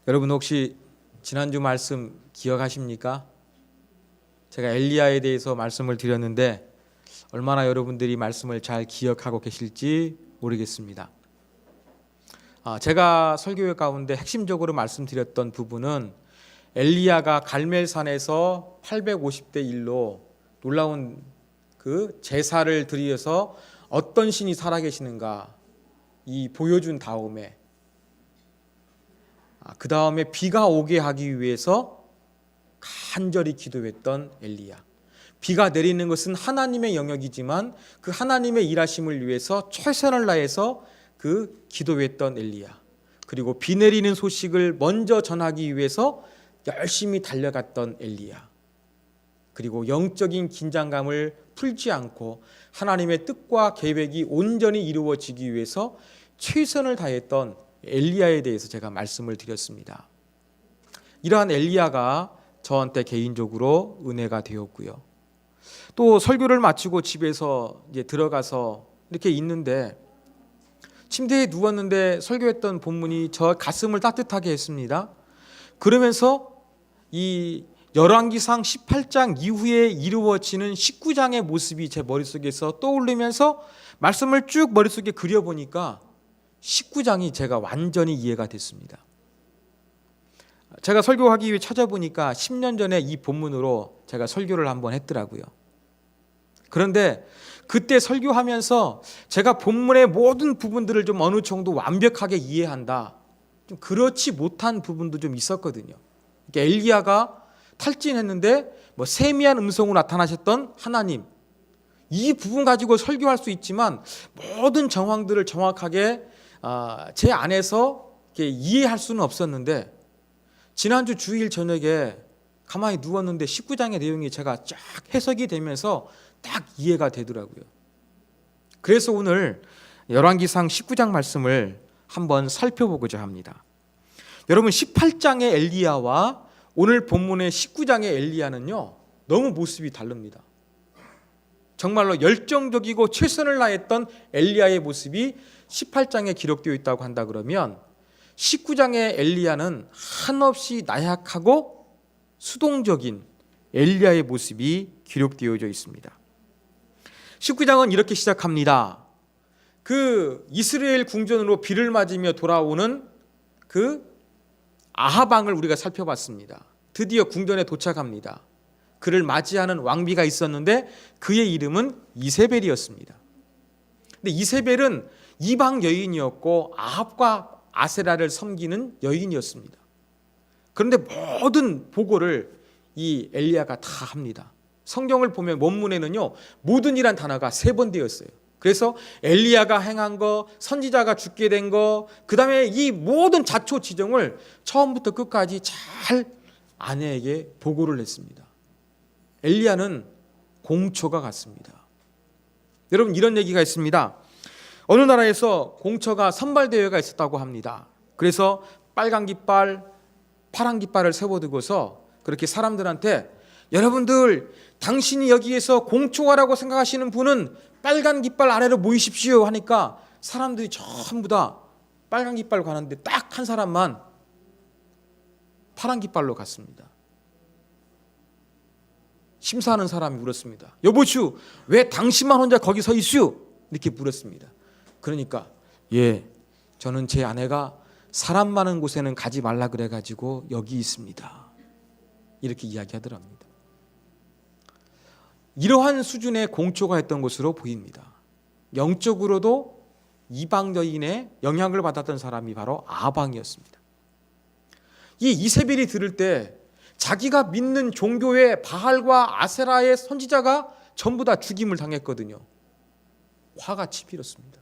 여러분 혹시 지난주 말씀 기억하십니까? 제가 엘리야에 대해서 말씀을 드렸는데 얼마나 여러분들이 말씀을 잘 기억하고 계실지 모르겠습니다. 제가 설교 가운데 핵심적으로 말씀드렸던 부분은 엘리야가 갈멜산에서 850대 1로 놀라운 그 제사를 드려서 어떤 신이 살아계시는가 이 보여준 다음에 그 다음에 비가 오게 하기 위해서 간절히 기도했던 엘리야. 비가 내리는 것은 하나님의 영역이지만 그 하나님의 일하심을 위해서 최선을 다해서 그 기도했던 엘리야. 그리고 비 내리는 소식을 먼저 전하기 위해서 열심히 달려갔던 엘리야. 그리고 영적인 긴장감을 풀지 않고 하나님의 뜻과 계획이 온전히 이루어지기 위해서 최선을 다했던 엘리야에 대해서 제가 말씀을 드렸습니다. 이러한 엘리야가 저한테 개인적으로 은혜가 되었고요. 또 설교를 마치고 집에서 이제 들어가서 이렇게 있는데 침대에 누웠는데 설교했던 본문이 저 가슴을 따뜻하게 했습니다. 그러면서 이 열왕기상 18장 이후에 이루어지는 19장의 모습이 제 머릿속에서 떠오르면서 말씀을 쭉 머릿속에 그려보니까 19장이 제가 완전히 이해가 됐습니다. 제가 설교하기 위해 찾아보니까 10년 전에 이 본문으로 제가 설교를 한번 했더라고요. 그런데 그때 설교하면서 제가 본문의 모든 부분들을 좀 어느 정도 완벽하게 이해한다. 좀 그렇지 못한 부분도 좀 있었거든요. 그러니까 엘리야가 탈진했는데 세미한 음성으로 나타나셨던 하나님, 이 부분 가지고 설교할 수 있지만 모든 정황들을 정확하게 제 안에서 이해할 수는 없었는데 지난주 주일 저녁에 가만히 누웠는데 19장의 내용이 제가 쫙 해석이 되면서 딱 이해가 되더라고요. 그래서 오늘 열왕기상 19장 말씀을 한번 살펴보고자 합니다. 여러분 18장의 엘리야와 오늘 본문의 19장의 엘리야는요 너무 모습이 다릅니다. 정말로 열정적이고 최선을 다했던 엘리야의 모습이 18장에 기록되어 있다고 한다 그러면 19장의 엘리야는 한없이 나약하고 수동적인 엘리야의 모습이 기록되어져 있습니다. 19장은 이렇게 시작합니다. 그 이스라엘 궁전으로 비를 맞으며 돌아오는 그 아합 왕을 우리가 살펴봤습니다. 드디어 궁전에 도착합니다. 그를 맞이하는 왕비가 있었는데 그의 이름은 이세벨이었습니다. 근데 이세벨은 이방 여인이었고 아합과 아세라를 섬기는 여인이었습니다. 그런데 모든 보고를 이 엘리야가 다 합니다. 성경을 보면 원문에는요 모든 이란 단어가 3번 되었어요. 그래서 엘리야가 행한 거, 선지자가 죽게 된 거, 그 다음에 이 모든 자초지종을 처음부터 끝까지 잘 아내에게 보고를 했습니다. 엘리야는 공초가 같습니다. 여러분 이런 얘기가 있습니다. 어느 나라에서 공처가 선발대회가 있었다고 합니다. 그래서 빨간 깃발, 파란 깃발을 세워두고서 그렇게 사람들한테 여러분들 당신이 여기에서 공초하라고 생각하시는 분은 빨간 깃발 아래로 모이십시오 하니까 사람들이 전부 다 빨간 깃발 가는데 딱 한 사람만 파란 깃발로 갔습니다. 심사하는 사람이 물었습니다. 여보슈 왜 당신만 혼자 거기 서 있슈? 이렇게 물었습니다. 그러니까 저는 제 아내가 사람 많은 곳에는 가지 말라 그래가지고 여기 있습니다. 이렇게 이야기하더랍니다. 이러한 수준의 공초가 했던 것으로 보입니다. 영적으로도 이방 여인의 영향을 받았던 사람이 바로 아합 왕이었습니다. 이 이세벨이 들을 때 자기가 믿는 종교의 바알과 아세라의 선지자가 전부 다 죽임을 당했거든요. 화가 치밀었습니다.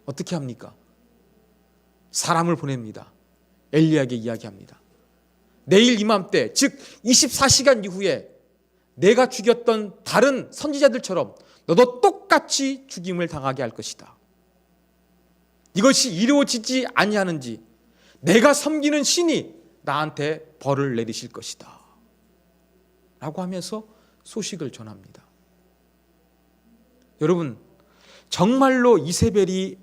어떻게 합니까? 사람을 보냅니다. 엘리야에게 이야기합니다. 내일 이맘때 즉 24시간 이후에 내가 죽였던 다른 선지자들처럼 너도 똑같이 죽임을 당하게 할 것이다. 이것이 이루어지지 아니하는지 내가 섬기는 신이 나한테 벌을 내리실 것이다 라고 하면서 소식을 전합니다. 여러분 정말로 이세벨이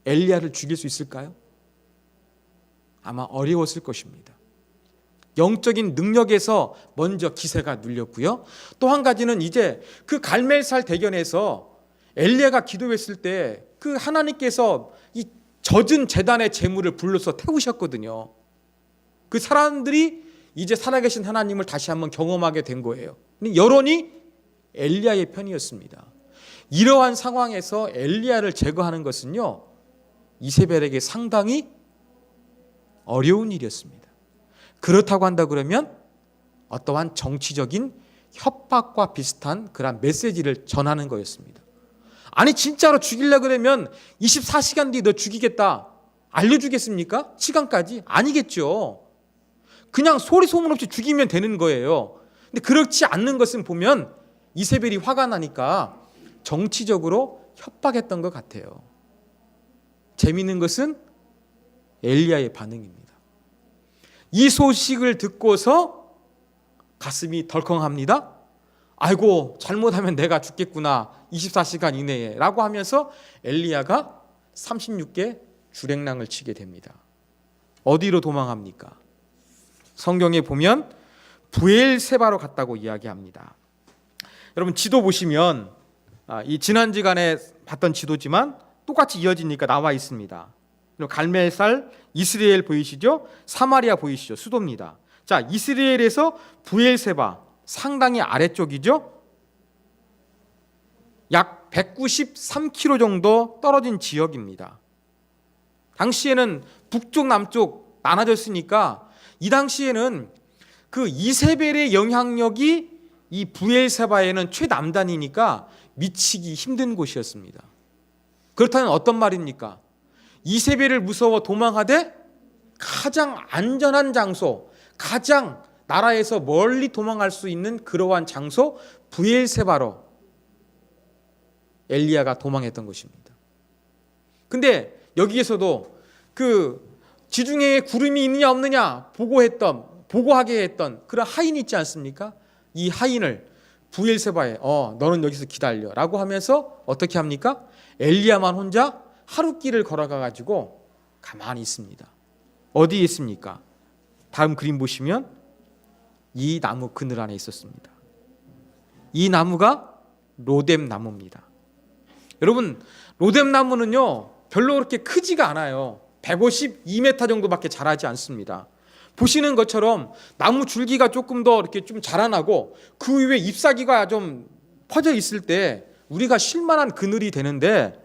엘리야를 죽일 수 있을까요? 아마 어려웠을 것입니다. 영적인 능력에서 먼저 기세가 눌렸고요. 또 한 가지는 이제 그 갈멜살 대견에서 엘리야가 기도했을 때 그 하나님께서 이 젖은 제단의 제물을 불러서 태우셨거든요. 그 사람들이 이제 살아계신 하나님을 다시 한번 경험하게 된 거예요. 근데 여론이 엘리야의 편이었습니다. 이러한 상황에서 엘리야를 제거하는 것은요, 이세벨에게 상당히 어려운 일이었습니다. 그렇다고 한다 그러면 어떠한 정치적인 협박과 비슷한 그런 메시지를 전하는 거였습니다. 아니 진짜로 죽이려고 그러면 24시간 뒤에 너 죽이겠다 알려주겠습니까? 시간까지? 아니겠죠. 그냥 소리 소문 없이 죽이면 되는 거예요. 근데 그렇지 않는 것은 보면 이세벨이 화가 나니까 정치적으로 협박했던 것 같아요. 재미있는 것은 엘리야의 반응입니다. 이 소식을 듣고서 가슴이 덜컹합니다. 아이고 잘못하면 내가 죽겠구나 24시간 이내에 라고 하면서 엘리야가 36개 주랭랑을 치게 됩니다. 어디로 도망합니까? 성경에 보면 브엘세바로 갔다고 이야기합니다. 여러분 지도 보시면 이 지난주간에 봤던 지도지만 똑같이 이어지니까 나와 있습니다. 갈멜살 이스라엘 보이시죠? 사마리아 보이시죠? 수도입니다. 자, 이스라엘에서 브엘세바 상당히 아래쪽이죠? 약 193km 정도 떨어진 지역입니다. 당시에는 북쪽 남쪽 나눠졌으니까 이 당시에는 그 이세벨의 영향력이 이 브엘세바에는 최남단이니까 미치기 힘든 곳이었습니다. 그렇다면 어떤 말입니까? 이세벨을 무서워 도망하되 가장 안전한 장소, 가장 나라에서 멀리 도망갈 수 있는 그러한 장소 브엘세바로 엘리야가 도망했던 것입니다. 근데 여기에서도 그 지중해에 구름이 있느냐 없느냐 보고하게 했던 그런 하인이 있지 않습니까? 이 하인을 브엘세바에 너는 여기서 기다려 라고 하면서 어떻게 합니까? 엘리야만 혼자 하루길을 걸어가 가지고 가만히 있습니다. 어디에 있습니까? 다음 그림 보시면 이 나무 그늘 안에 있었습니다. 이 나무가 로뎀 나무입니다. 여러분 로뎀 나무는요 별로 그렇게 크지가 않아요. 152m 정도밖에 자라지 않습니다. 보시는 것처럼 나무 줄기가 조금 더 이렇게 좀 자라나고 그 위에 잎사귀가 좀 퍼져 있을 때 우리가 쉴만한 그늘이 되는데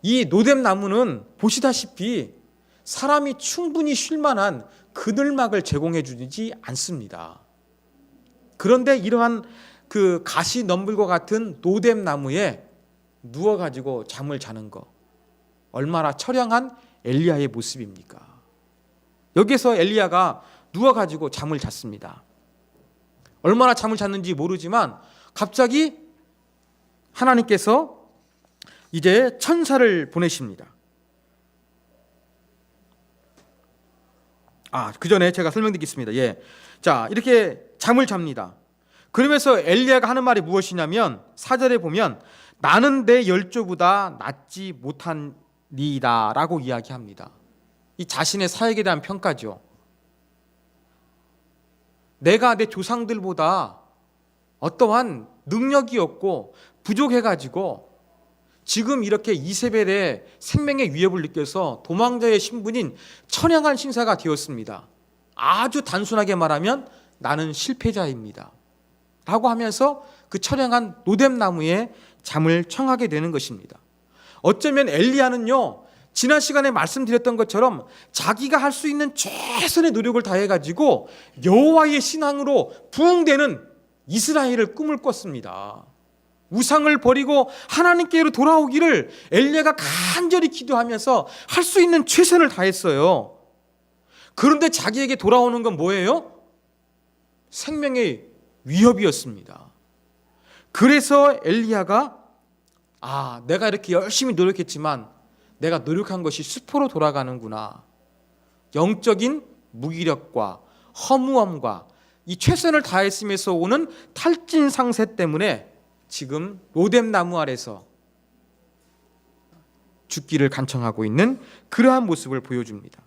이 로뎀 나무는 보시다시피 사람이 충분히 쉴만한 그늘막을 제공해 주지 않습니다. 그런데 이러한 그 가시 넘불과 같은 로뎀 나무에 누워가지고 잠을 자는 거 얼마나 처량한 엘리야의 모습입니까? 여기서 엘리야가 누워가지고 잠을 잤습니다. 얼마나 잠을 잤는지 모르지만 갑자기 하나님께서 이제 천사를 보내십니다. 그 전에 제가 설명드리겠습니다. 자, 이렇게 잠을 잡니다. 그러면서 엘리야가 하는 말이 무엇이냐면 4절에 보면 나는 내 열조보다 낫지 못하니이다 라고 이야기합니다. 이 자신의 사역에 대한 평가죠. 내가 내 조상들보다 어떠한 능력이 없고 부족해가지고 지금 이렇게 이세벨의 생명의 위협을 느껴서 도망자의 신분인 천양한 신사가 되었습니다. 아주 단순하게 말하면 나는 실패자입니다 라고 하면서 그 천양한 로뎀 나무에 잠을 청하게 되는 것입니다. 어쩌면 엘리야는요 지난 시간에 말씀드렸던 것처럼 자기가 할 수 있는 최선의 노력을 다해가지고 여호와의 신앙으로 부흥되는 이스라엘을 꿈을 꿨습니다. 우상을 버리고 하나님께로 돌아오기를 엘리야가 간절히 기도하면서 할 수 있는 최선을 다했어요. 그런데 자기에게 돌아오는 건 뭐예요? 생명의 위협이었습니다. 그래서 엘리야가 내가 이렇게 열심히 노력했지만 내가 노력한 것이 수포로 돌아가는구나. 영적인 무기력과 허무함과 이 최선을 다했음에서 오는 탈진 상세 때문에 지금 로뎀 나무 아래서 죽기를 간청하고 있는 그러한 모습을 보여줍니다.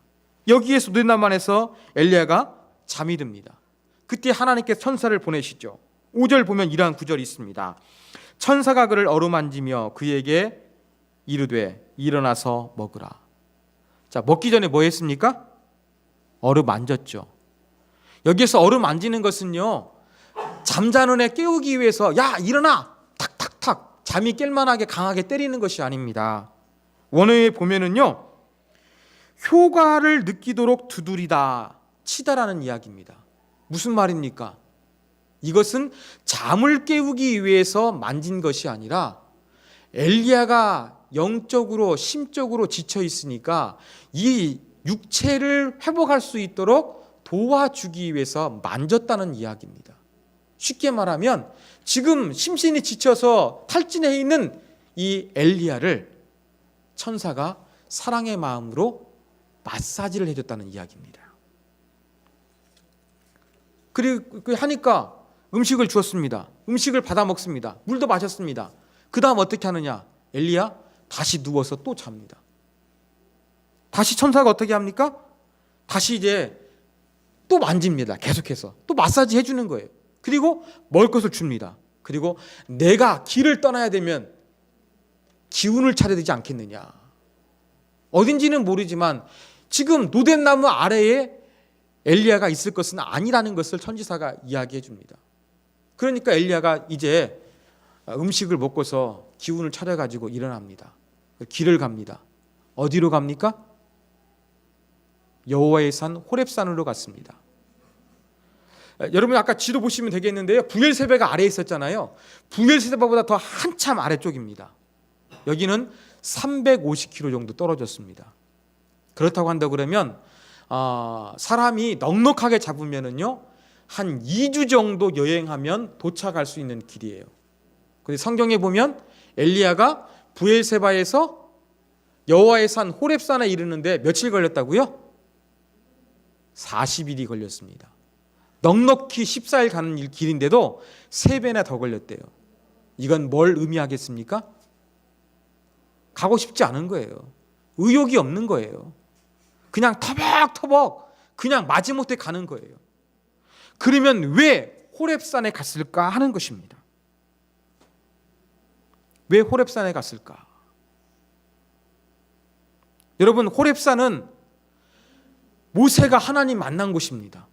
여기에서 누den나무 안에서 엘리야가 잠이 듭니다. 그때 하나님께서 천사를 보내시죠. 5절 보면 이러한 구절이 있습니다. 천사가 그를 어루만지며 그에게 이르되 일어나서 먹으라. 자, 먹기 전에 뭐 했습니까? 어루만졌죠. 여기에서 어루만지는 것은요, 잠자는 애 깨우기 위해서 야 일어나 탁탁탁 잠이 깰 만하게 강하게 때리는 것이 아닙니다. 원어에 보면은요, 효과를 느끼도록 두드리다 치다라는 이야기입니다. 무슨 말입니까? 이것은 잠을 깨우기 위해서 만진 것이 아니라 엘리야가 영적으로 심적으로 지쳐 있으니까 이 육체를 회복할 수 있도록 도와주기 위해서 만졌다는 이야기입니다. 쉽게 말하면 지금 심신이 지쳐서 탈진해 있는 이 엘리야를 천사가 사랑의 마음으로 마사지를 해줬다는 이야기입니다. 그리고 하니까 음식을 주었습니다. 음식을 받아 먹습니다. 물도 마셨습니다. 그 다음 어떻게 하느냐? 엘리야 다시 누워서 또 잡니다. 다시 천사가 어떻게 합니까? 다시 이제 또 만집니다. 계속해서 또 마사지 해주는 거예요. 그리고 먹을 것을 줍니다. 그리고 내가 길을 떠나야 되면 기운을 차려야 되지 않겠느냐. 어딘지는 모르지만 지금 노덴나무 아래에 엘리야가 있을 것은 아니라는 것을 천지사가 이야기해 줍니다. 그러니까 엘리야가 이제 음식을 먹고서 기운을 차려가지고 일어납니다. 길을 갑니다. 어디로 갑니까? 여호와의 산 호렙산으로 갔습니다. 여러분 아까 지도 보시면 되겠는데요, 부엘세바가 아래에 있었잖아요. 부엘세바보다 더 한참 아래쪽입니다. 여기는 350km 정도 떨어졌습니다. 그렇다고 한다 그러면 사람이 넉넉하게 잡으면은요 한 2주 정도 여행하면 도착할 수 있는 길이에요. 근데 성경에 보면 엘리야가 부엘세바에서 여호와의 산 호렙산에 이르는데 며칠 걸렸다고요? 40일이 걸렸습니다. 넉넉히 14일 가는 길인데도 3배나 더 걸렸대요. 이건 뭘 의미하겠습니까? 가고 싶지 않은 거예요. 의욕이 없는 거예요. 그냥 터벅터벅 그냥 마지못해 가는 거예요. 그러면 왜 호렙산에 갔을까 하는 것입니다. 왜 호렙산에 갔을까? 여러분, 호렙산은 모세가 하나님 만난 곳입니다.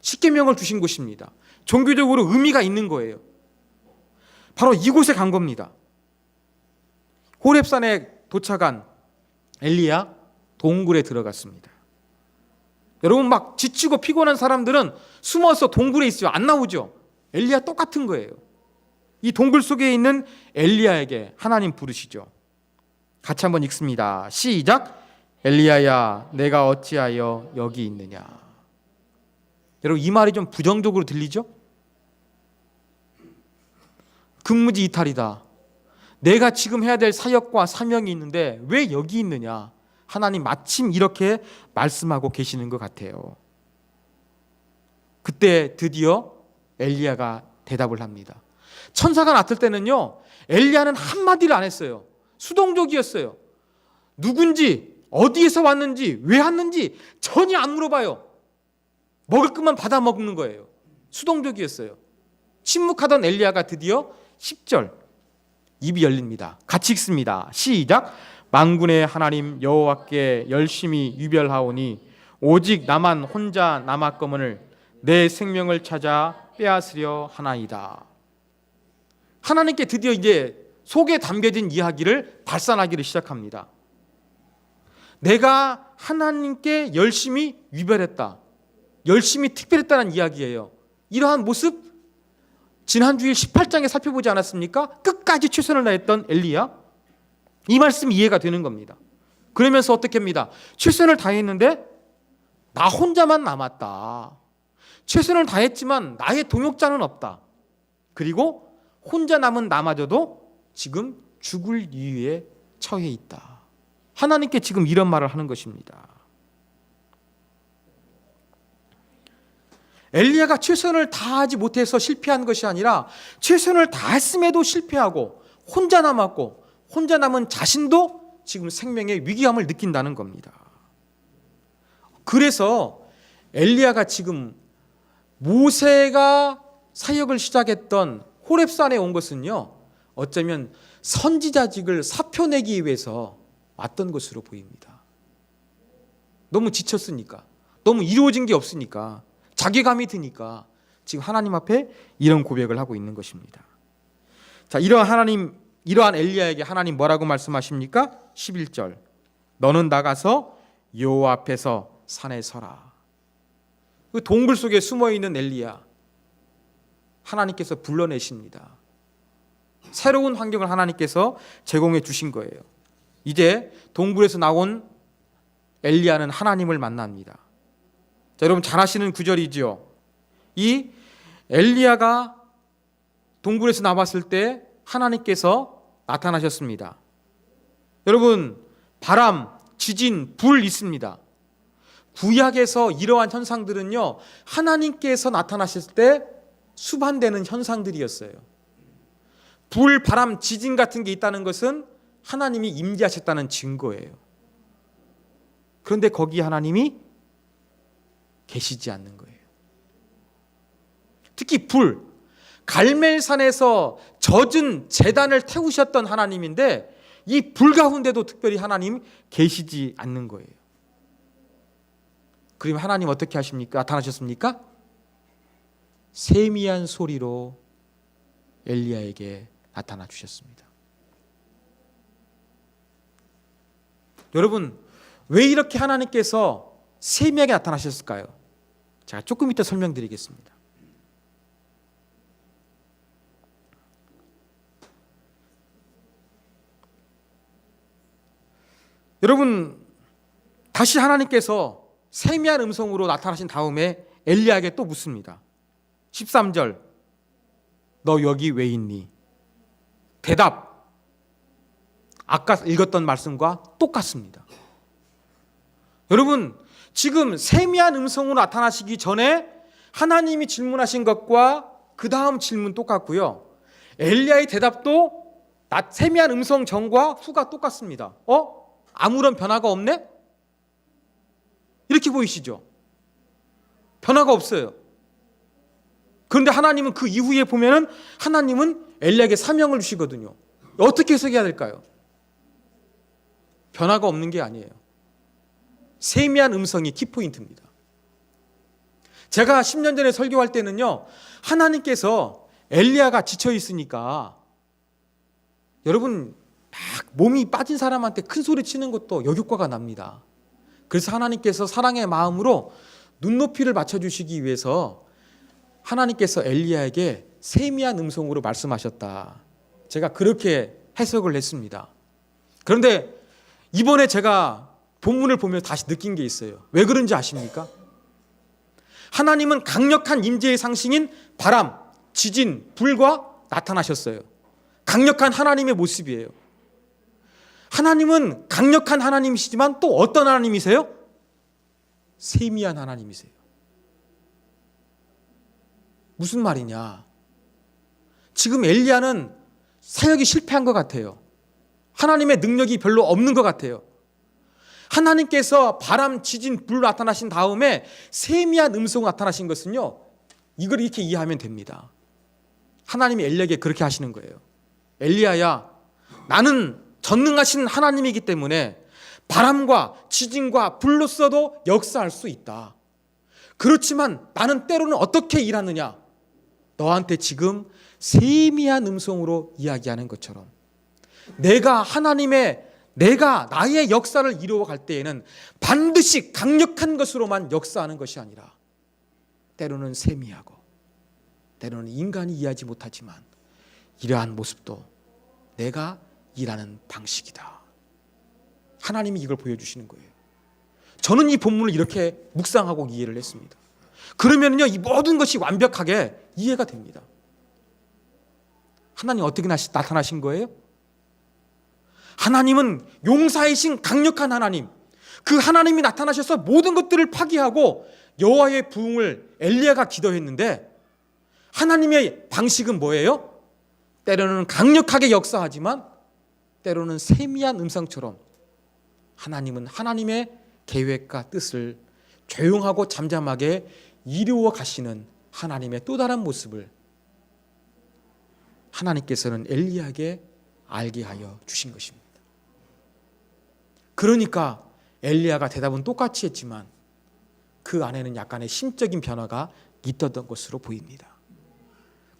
십계명을 주신 곳입니다. 종교적으로 의미가 있는 거예요. 바로 이곳에 간 겁니다. 호렙산에 도착한 엘리야 동굴에 들어갔습니다. 여러분 막 지치고 피곤한 사람들은 숨어서 동굴에 있어요. 안 나오죠. 엘리야 똑같은 거예요. 이 동굴 속에 있는 엘리야에게 하나님 부르시죠. 같이 한번 읽습니다. 시작. 엘리야야 내가 어찌하여 여기 있느냐. 여러분 이 말이 좀 부정적으로 들리죠? 근무지 이탈이다. 내가 지금 해야 될 사역과 사명이 있는데 왜 여기 있느냐. 하나님 마침 이렇게 말씀하고 계시는 것 같아요. 그때 드디어 엘리야가 대답을 합니다. 천사가 나설 때는요 엘리야는 한마디를 안 했어요. 수동적이었어요. 누군지 어디에서 왔는지 왜 왔는지 전혀 안 물어봐요. 먹을 것만 받아 먹는 거예요. 수동적이었어요. 침묵하던 엘리야가 드디어 10절 입이 열립니다. 같이 읽습니다. 시작. 만군의 하나님 여호와께 열심히 유별하오니 오직 나만 혼자 남았거늘 내 생명을 찾아 빼앗으려 하나이다. 하나님께 드디어 이제 속에 담겨진 이야기를 발산하기를 시작합니다. 내가 하나님께 열심히 유별했다. 열심히 특별했다는 이야기예요. 이러한 모습 지난 주일 18장에 살펴보지 않았습니까? 끝까지 최선을 다했던 엘리야. 이 말씀이 이해가 되는 겁니다. 그러면서 어떻게 합니다? 최선을 다했는데 나 혼자만 남았다. 최선을 다했지만 나의 동역자는 없다. 그리고 혼자 남은 나마저도 지금 죽을 위기에 처해 있다. 하나님께 지금 이런 말을 하는 것입니다. 엘리야가 최선을 다하지 못해서 실패한 것이 아니라 최선을 다했음에도 실패하고 혼자 남았고 혼자 남은 자신도 지금 생명의 위기감을 느낀다는 겁니다. 그래서 엘리야가 지금 모세가 사역을 시작했던 호렙산에 온 것은요, 어쩌면 선지자직을 사표내기 위해서 왔던 것으로 보입니다. 너무 지쳤으니까, 너무 이루어진 게 없으니까, 자괴감이 드니까 지금 하나님 앞에 이런 고백을 하고 있는 것입니다. 자, 이러한 엘리야에게 하나님 뭐라고 말씀하십니까? 11절. 너는 나가서 여호와 앞에서 산에 서라. 그 동굴 속에 숨어 있는 엘리야, 하나님께서 불러내십니다. 새로운 환경을 하나님께서 제공해 주신 거예요. 이제 동굴에서 나온 엘리야는 하나님을 만납니다. 자, 여러분 잘 아시는 구절이죠. 이 엘리야가 동굴에서 나왔을 때 하나님께서 나타나셨습니다. 여러분, 바람, 지진, 불 있습니다. 구약에서 이러한 현상들은요, 하나님께서 나타나실 때 수반되는 현상들이었어요. 불, 바람, 지진 같은 게 있다는 것은 하나님이 임재하셨다는 증거예요. 그런데 거기 하나님이 계시지 않는 거예요. 특히 불, 갈멜산에서 젖은 제단을 태우셨던 하나님인데 이 불 가운데도 특별히 하나님 계시지 않는 거예요. 그러면 하나님 어떻게 하십니까? 나타나셨습니까? 세미한 소리로 엘리야에게 나타나 주셨습니다. 여러분, 왜 이렇게 하나님께서 세미하게 나타나셨을까요? 제가 조금 이따 설명드리겠습니다. 여러분, 다시 하나님께서 세미한 음성으로 나타나신 다음에 엘리야에게 또 묻습니다. 13절, 너 여기 왜 있니? 대답, 아까 읽었던 말씀과 똑같습니다. 여러분, 지금 세미한 음성으로 나타나시기 전에 하나님이 질문하신 것과 그 다음 질문 똑같고요, 엘리야의 대답도 세미한 음성 전과 후가 똑같습니다. 아무런 변화가 없네? 이렇게 보이시죠? 변화가 없어요. 그런데 하나님은 그 이후에 보면은 하나님은 엘리야에게 사명을 주시거든요. 어떻게 해석해야 될까요? 변화가 없는 게 아니에요. 세미한 음성이 키포인트입니다. 제가 10년 전에 설교할 때는요, 하나님께서 엘리야가 지쳐 있으니까 여러분 막 몸이 빠진 사람한테 큰 소리 치는 것도 역효과가 납니다. 그래서 하나님께서 사랑의 마음으로 눈높이를 맞춰주시기 위해서 하나님께서 엘리야에게 세미한 음성으로 말씀하셨다. 제가 그렇게 해석을 했습니다. 그런데 이번에 제가 본문을 보면 다시 느낀 게 있어요. 왜 그런지 아십니까? 하나님은 강력한 임재의 상징인 바람, 지진, 불과 나타나셨어요. 강력한 하나님의 모습이에요. 하나님은 강력한 하나님이시지만 또 어떤 하나님이세요? 세미한 하나님이세요. 무슨 말이냐? 지금 엘리야는 사역이 실패한 것 같아요. 하나님의 능력이 별로 없는 것 같아요. 하나님께서 바람, 지진, 불 나타나신 다음에 세미한 음성으로 나타나신 것은요, 이걸 이렇게 이해하면 됩니다. 하나님이 엘리야에게 그렇게 하시는 거예요. 엘리야야, 나는 전능하신 하나님이기 때문에 바람과 지진과 불로서도 역사할 수 있다. 그렇지만 나는 때로는 어떻게 일하느냐? 너한테 지금 세미한 음성으로 이야기하는 것처럼 내가 나의 역사를 이루어 갈 때에는 반드시 강력한 것으로만 역사하는 것이 아니라 때로는 세미하고 때로는 인간이 이해하지 못하지만 이러한 모습도 내가 일하는 방식이다. 하나님이 이걸 보여주시는 거예요. 저는 이 본문을 이렇게 묵상하고 이해를 했습니다. 그러면요, 이 모든 것이 완벽하게 이해가 됩니다. 하나님 어떻게 나타나신 거예요? 하나님은 용사이신 강력한 하나님, 그 하나님이 나타나셔서 모든 것들을 파괴하고 여호와의 부흥을 엘리야가 기도했는데 하나님의 방식은 뭐예요? 때로는 강력하게 역사하지만 때로는 세미한 음성처럼 하나님은 하나님의 계획과 뜻을 조용하고 잠잠하게 이루어 가시는 하나님의 또 다른 모습을 하나님께서는 엘리야에게 알게 하여 주신 것입니다. 그러니까 엘리야가 대답은 똑같이 했지만 그 안에는 약간의 심적인 변화가 있었던 것으로 보입니다.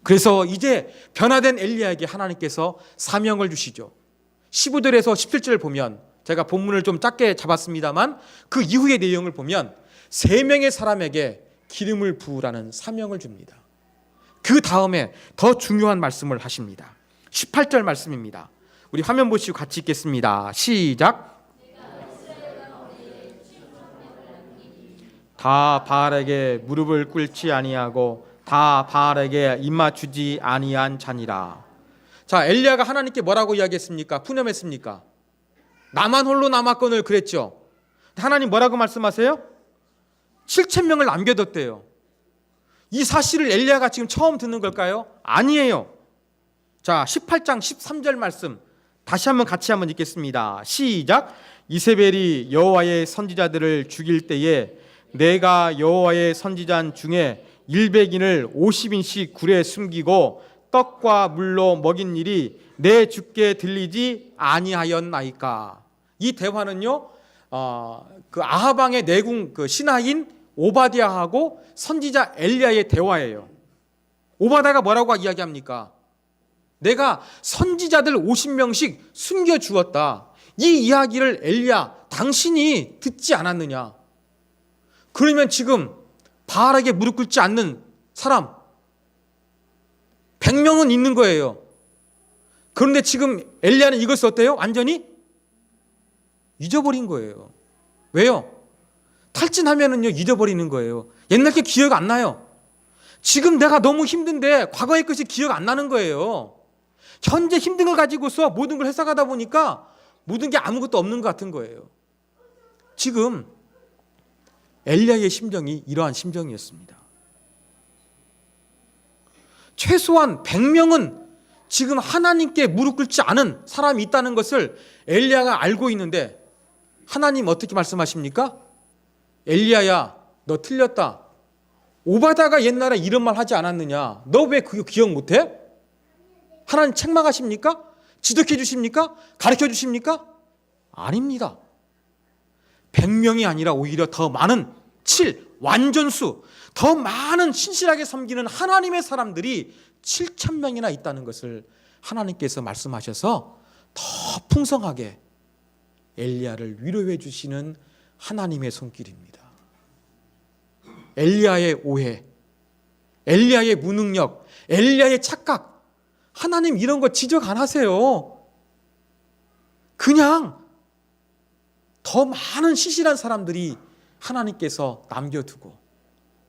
그래서 이제 변화된 엘리야에게 하나님께서 사명을 주시죠. 15절에서 17절을 보면, 제가 본문을 좀 짧게 잡았습니다만 그 이후의 내용을 보면 3명의 사람에게 기름을 부으라는 사명을 줍니다. 그 다음에 더 중요한 말씀을 하십니다. 18절 말씀입니다. 우리 화면 보시고 같이 읽겠습니다. 시작. 다 바알에게 무릎을 꿇지 아니하고 다 바알에게 입맞추지 아니한 자니라. 자, 엘리야가 하나님께 뭐라고 이야기했습니까? 푸념했습니까? 나만 홀로 남았거늘 그랬죠. 하나님 뭐라고 말씀하세요? 7,000명을 남겨뒀대요. 이 사실을 엘리야가 지금 처음 듣는 걸까요? 아니에요. 자, 18장 13절 말씀 다시 한번 같이 한번 읽겠습니다. 시작. 이세벨이 여호와의 선지자들을 죽일 때에 내가 여호와의 선지자 중에 100인을 50인씩 굴에 숨기고 떡과 물로 먹인 일이 내 주께 들리지 아니하였나이까. 이 대화는요, 그 아하방의 내궁 그 신하인 오바댜하고 선지자 엘리야의 대화예요. 오바댜가 뭐라고 이야기합니까? 내가 선지자들 50명씩 숨겨 주었다. 이 이야기를 엘리야 당신이 듣지 않았느냐? 그러면 지금 바알에게 무릎 꿇지 않는 사람 100명은 있는 거예요. 그런데 지금 엘리야는 이것을 어때요? 완전히 잊어버린 거예요. 왜요? 탈진하면은요 잊어버리는 거예요. 옛날 게 기억 안 나요. 지금 내가 너무 힘든데 과거의 것이 기억 안 나는 거예요. 현재 힘든 걸 가지고서 모든 걸 해석하다 보니까 모든 게 아무것도 없는 것 같은 거예요. 지금 엘리야의 심정이 이러한 심정이었습니다. 최소한 100명은 지금 하나님께 무릎 꿇지 않은 사람이 있다는 것을 엘리야가 알고 있는데 하나님 어떻게 말씀하십니까? 엘리야야, 너 틀렸다. 오바다가 옛날에 이런 말 하지 않았느냐? 너 왜 그거 기억 못해? 하나님 책망하십니까? 지적해 주십니까? 가르쳐 주십니까? 아닙니다. 100명이 아니라 오히려 더 많은 7, 완전수, 더 많은 신실하게 섬기는 하나님의 사람들이 7,000명이나 있다는 것을 하나님께서 말씀하셔서 더 풍성하게 엘리야를 위로해 주시는 하나님의 손길입니다. 엘리야의 오해, 엘리야의 무능력, 엘리야의 착각, 하나님 이런 거 지적 안 하세요. 그냥 더 많은 신실한 사람들이 하나님께서 남겨두고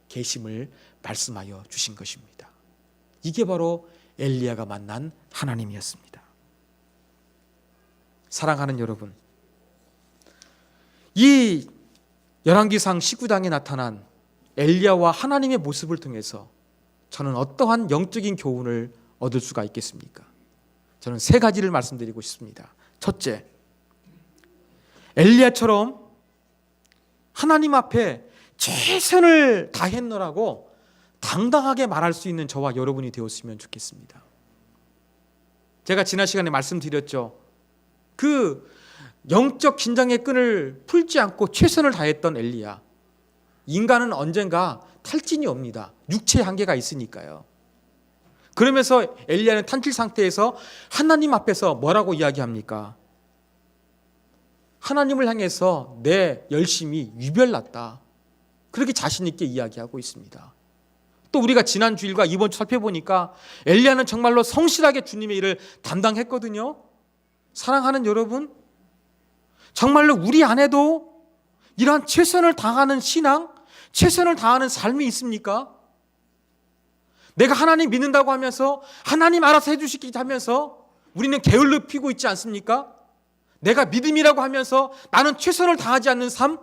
계심을 말씀하여 주신 것입니다. 이게 바로 엘리야가 만난 하나님이었습니다. 사랑하는 여러분, 이 열왕기상 19장에 나타난 엘리야와 하나님의 모습을 통해서 저는 어떠한 영적인 교훈을 얻을 수가 있겠습니까? 저는 3가지를 말씀드리고 싶습니다. 첫째, 엘리야처럼 하나님 앞에 최선을 다했노라고 당당하게 말할 수 있는 저와 여러분이 되었으면 좋겠습니다. 제가 지난 시간에 말씀드렸죠. 그 영적 긴장의 끈을 풀지 않고 최선을 다했던 엘리야. 인간은 언젠가 탈진이 옵니다. 육체의 한계가 있으니까요. 그러면서 엘리야는 탄칠 상태에서 하나님 앞에서 뭐라고 이야기합니까? 하나님을 향해서 내 열심이 유별났다. 그렇게 자신 있게 이야기하고 있습니다. 또 우리가 지난 주일과 이번 주 살펴보니까 엘리야는 정말로 성실하게 주님의 일을 담당했거든요. 사랑하는 여러분, 정말로 우리 안에도 이러한 최선을 다하는 신앙, 최선을 다하는 삶이 있습니까? 내가 하나님 믿는다고 하면서 하나님 알아서 해주시기 하면서 우리는 게을러 피고 있지 않습니까? 내가 믿음이라고 하면서 나는 최선을 다하지 않는 삶,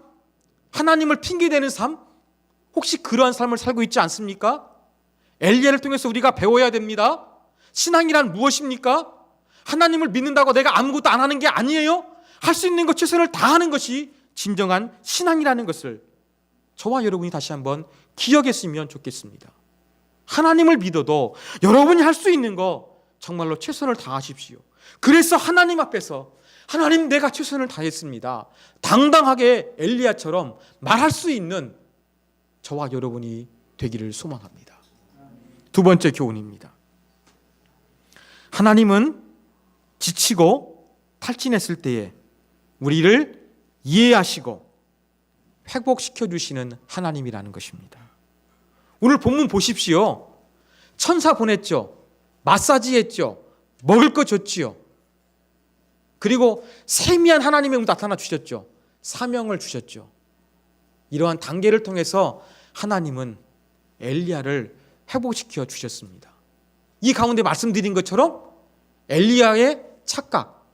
하나님을 핑계대는 삶, 혹시 그러한 삶을 살고 있지 않습니까? 엘리야를 통해서 우리가 배워야 됩니다. 신앙이란 무엇입니까? 하나님을 믿는다고 내가 아무것도 안 하는 게 아니에요. 할 수 있는 것 최선을 다하는 것이 진정한 신앙이라는 것을 저와 여러분이 다시 한번 기억했으면 좋겠습니다. 하나님을 믿어도 여러분이 할 수 있는 거 정말로 최선을 다하십시오. 그래서 하나님 앞에서 하나님, 내가 최선을 다했습니다, 당당하게 엘리야처럼 말할 수 있는 저와 여러분이 되기를 소망합니다. 두 번째 교훈입니다. 하나님은 지치고 탈진했을 때에 우리를 이해하시고 회복시켜 주시는 하나님이라는 것입니다. 오늘 본문 보십시오. 천사 보냈죠. 마사지 했죠. 먹을 거 줬지요. 그리고 세미한 하나님의 나타나 주셨죠. 사명을 주셨죠. 이러한 단계를 통해서 하나님은 엘리야를 회복시켜 주셨습니다. 이 가운데 말씀드린 것처럼 엘리야의 착각,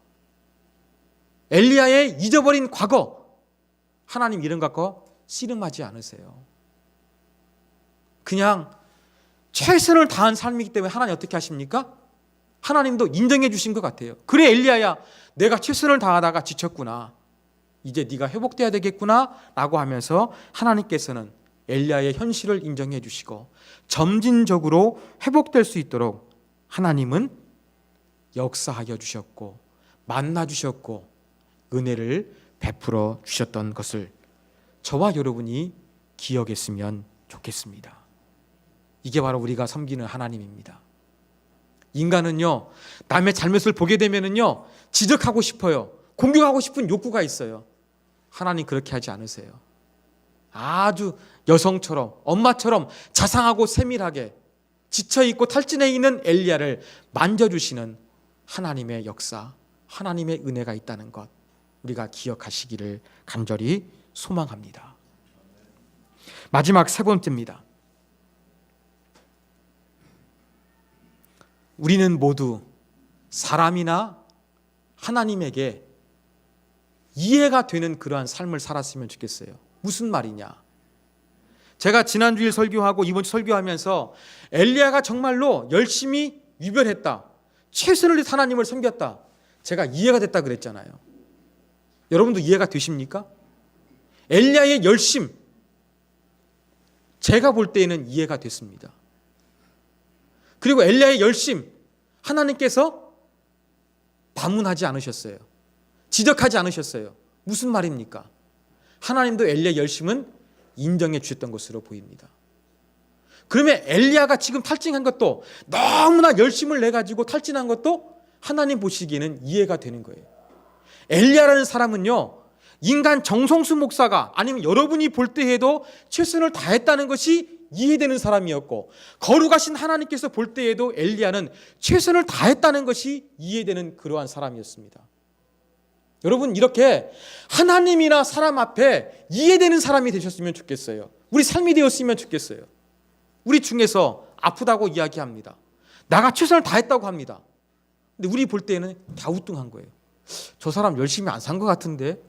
엘리야의 잊어버린 과거, 하나님 이런 갖고 씨름하지 않으세요. 그냥 최선을 다한 삶이기 때문에 하나님 어떻게 하십니까? 하나님도 인정해 주신 것 같아요. 그래 엘리야야, 내가 최선을 다하다가 지쳤구나, 이제 네가 회복돼야 되겠구나 라고 하면서 하나님께서는 엘리야의 현실을 인정해 주시고 점진적으로 회복될 수 있도록 하나님은 역사하여 주셨고 만나 주셨고 은혜를 베풀어 주셨던 것을 저와 여러분이 기억했으면 좋겠습니다. 이게 바로 우리가 섬기는 하나님입니다. 인간은요, 남의 잘못을 보게 되면은요, 지적하고 싶어요. 공격하고 싶은 욕구가 있어요. 하나님 그렇게 하지 않으세요. 아주 여성처럼, 엄마처럼 자상하고 세밀하게 지쳐있고 탈진해 있는 엘리야를 만져주시는 하나님의 역사, 하나님의 은혜가 있다는 것, 우리가 기억하시기를 간절히 소망합니다. 마지막 세 번째입니다. 우리는 모두 사람이나 하나님에게 이해가 되는 그러한 삶을 살았으면 좋겠어요. 무슨 말이냐? 제가 지난주일 설교하고 이번 주 설교하면서 엘리야가 정말로 열심히 유별했다, 최선을 다해 하나님을 섬겼다, 제가 이해가 됐다 그랬잖아요. 여러분도 이해가 되십니까? 엘리야의 열심, 제가 볼 때에는 이해가 됐습니다. 그리고 엘리야의 열심, 하나님께서 반문하지 않으셨어요. 지적하지 않으셨어요. 무슨 말입니까? 하나님도 엘리야의 열심은 인정해 주셨던 것으로 보입니다. 그러면 엘리야가 지금 탈진한 것도, 너무나 열심을 내가지고 탈진한 것도 하나님 보시기에는 이해가 되는 거예요. 엘리야라는 사람은요, 인간 정성수 목사가 아니면 여러분이 볼 때에도 최선을 다했다는 것이 이해되는 사람이었고, 거룩하신 하나님께서 볼 때에도 엘리야는 최선을 다했다는 것이 이해되는 그러한 사람이었습니다. 여러분, 이렇게 하나님이나 사람 앞에 이해되는 사람이 되셨으면 좋겠어요. 우리 삶이 되었으면 좋겠어요. 우리 중에서 아프다고 이야기합니다. 나가 최선을 다했다고 합니다. 근데 우리 볼 때는 갸우뚱한 거예요. 저 사람 열심히 안 산 것 같은데,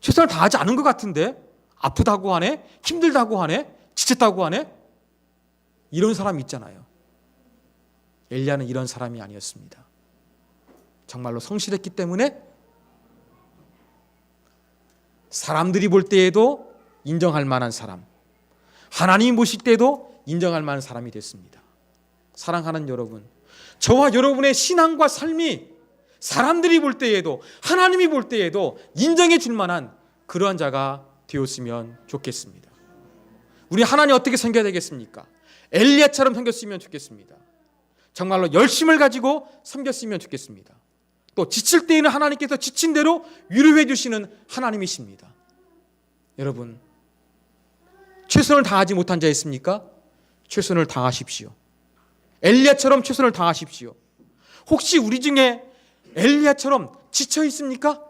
최선을 다하지 않은 것 같은데, 아프다고 하네, 힘들다고 하네, 지쳤다고 하네. 이런 사람이 있잖아요. 엘리야는 이런 사람이 아니었습니다. 정말로 성실했기 때문에 사람들이 볼 때에도 인정할 만한 사람, 하나님이 보실 때도 인정할 만한 사람이 됐습니다. 사랑하는 여러분, 저와 여러분의 신앙과 삶이 사람들이 볼 때에도, 하나님이 볼 때에도 인정해 줄 만한 그러한 자가 되었으면 좋겠습니다. 우리 하나님 어떻게 섬겨야 되겠습니까? 엘리야처럼 섬겼으면 좋겠습니다. 정말로 열심을 가지고 섬겼으면 좋겠습니다. 또 지칠 때에는 하나님께서 지친 대로 위로해 주시는 하나님이십니다. 여러분, 최선을 다하지 못한 자 있습니까? 최선을 다하십시오. 엘리야처럼 최선을 다하십시오. 혹시 우리 중에 엘리야처럼 지쳐 있습니까?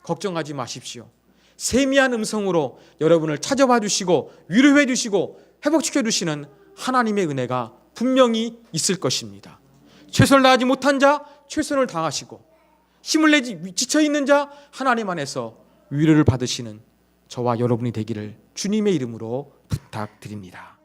걱정하지 마십시오. 세미한 음성으로 여러분을 찾아봐 주시고 위로해 주시고 회복시켜 주시는 하나님의 은혜가 분명히 있을 것입니다. 최선을 다하지 못한 자 최선을 다하시고, 힘을 내지 지쳐 있는 자 하나님 안에서 위로를 받으시는 저와 여러분이 되기를 주님의 이름으로 부탁드립니다.